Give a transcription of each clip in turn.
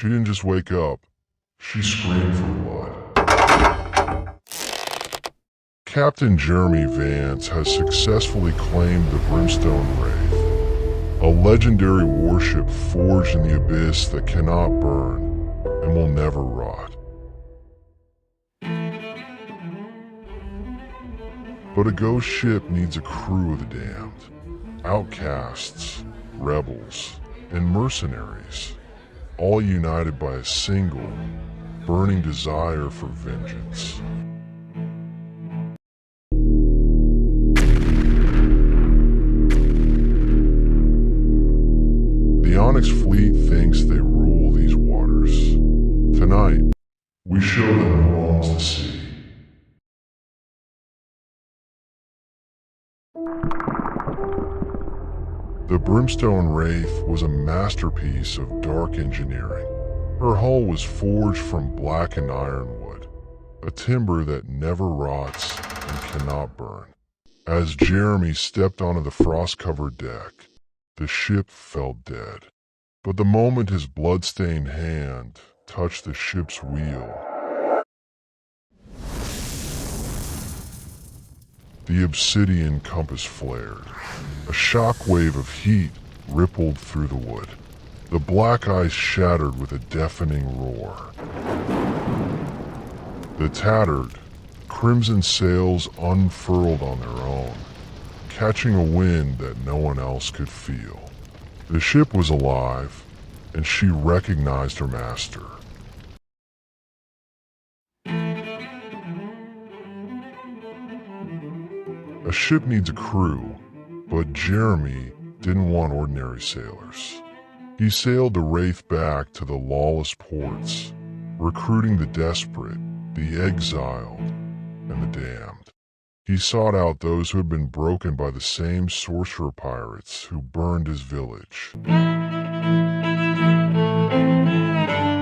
She didn't just wake up. She screamed for blood. Captain Jeremy Vance has successfully claimed the Brimstone Wraith, a legendary warship forged in the abyss that cannot burn and will never rot. But a ghost ship needs a crew of the damned. Outcasts, rebels, and mercenaries, all united by a single, burning desire for vengeance. The Onyx Fleet thinks they rule these waters. Tonight, we show them who owns the sea. The Brimstone Wraith was a masterpiece of dark engineering. Her hull was forged from blackened ironwood, a timber that never rots and cannot burn. As Jeremy stepped onto the frost-covered deck, the ship fell dead. But the moment his blood-stained hand touched the ship's wheel, the obsidian compass flared. A shockwave of heat rippled through the wood. The black ice shattered with a deafening roar. The tattered, crimson sails unfurled on their own, catching a wind that no one else could feel. The ship was alive, and she recognized her master. A ship needs a crew, but Jeremy didn't want ordinary sailors. He sailed the Wraith back to the lawless ports, recruiting the desperate, the exiled, and the damned. He sought out those who had been broken by the same sorcerer pirates who burned his village.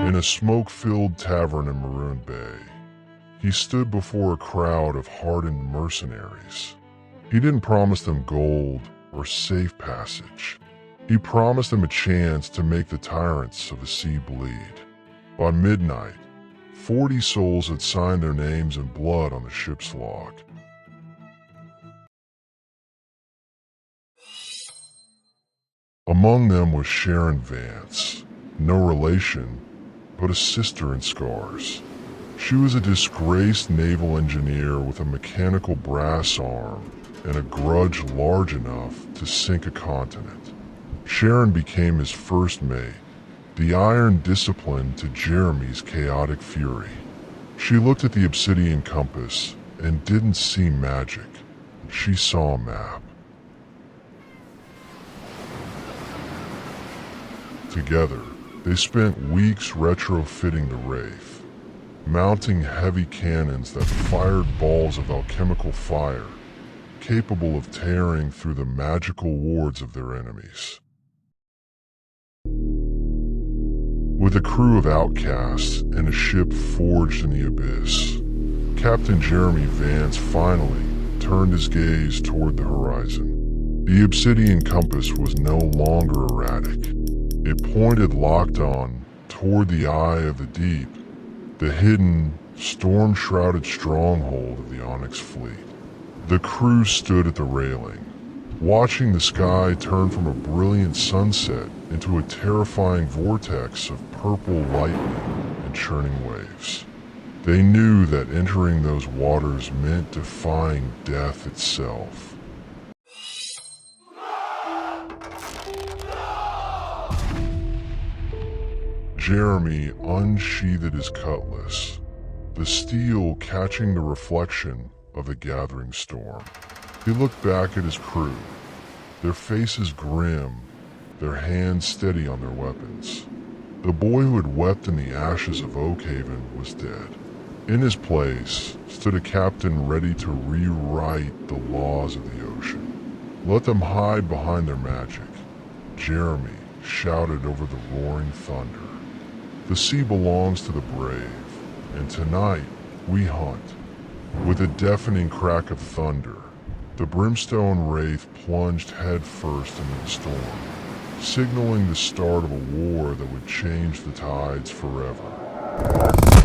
In a smoke-filled tavern in Maroon Bay, he stood before a crowd of hardened mercenaries. He didn't promise them gold or safe passage. He promised them a chance to make the tyrants of the sea bleed. By midnight, 40 souls had signed their names in blood on the ship's log. Among them was Sharon Vance, no relation, but a sister in scars. She was a disgraced naval engineer with a mechanical brass arm and a grudge large enough to sink a continent. Sharon became his first mate, the iron discipline to Jeremy's chaotic fury. She looked at the obsidian compass and didn't see magic. She saw a map. Together, they spent weeks retrofitting the Wraith, mounting heavy cannons that fired balls of alchemical fire, capable of tearing through the magical wards of their enemies. With a crew of outcasts and a ship forged in the abyss, Captain Jeremy Vance finally turned his gaze toward the horizon. The obsidian compass was no longer erratic. It pointed locked on toward the eye of the deep, the hidden, storm-shrouded stronghold of the Onyx Fleet. The crew stood at the railing, watching the sky turn from a brilliant sunset into a terrifying vortex of purple lightning and churning waves. They knew that entering those waters meant defying death itself. Jeremy unsheathed his cutlass, the steel catching the reflection of the gathering storm. He looked back at his crew, their faces grim, their hands steady on their weapons. The boy who had wept in the ashes of Oakhaven was dead. In his place stood a captain ready to rewrite the laws of the ocean. Let them hide behind their magic, Jeremy shouted over the roaring thunder. The sea belongs to the brave, and tonight we hunt. With a deafening crack of thunder, the Brimstone Wraith plunged headfirst into the storm, signaling the start of a war that would change the tides forever.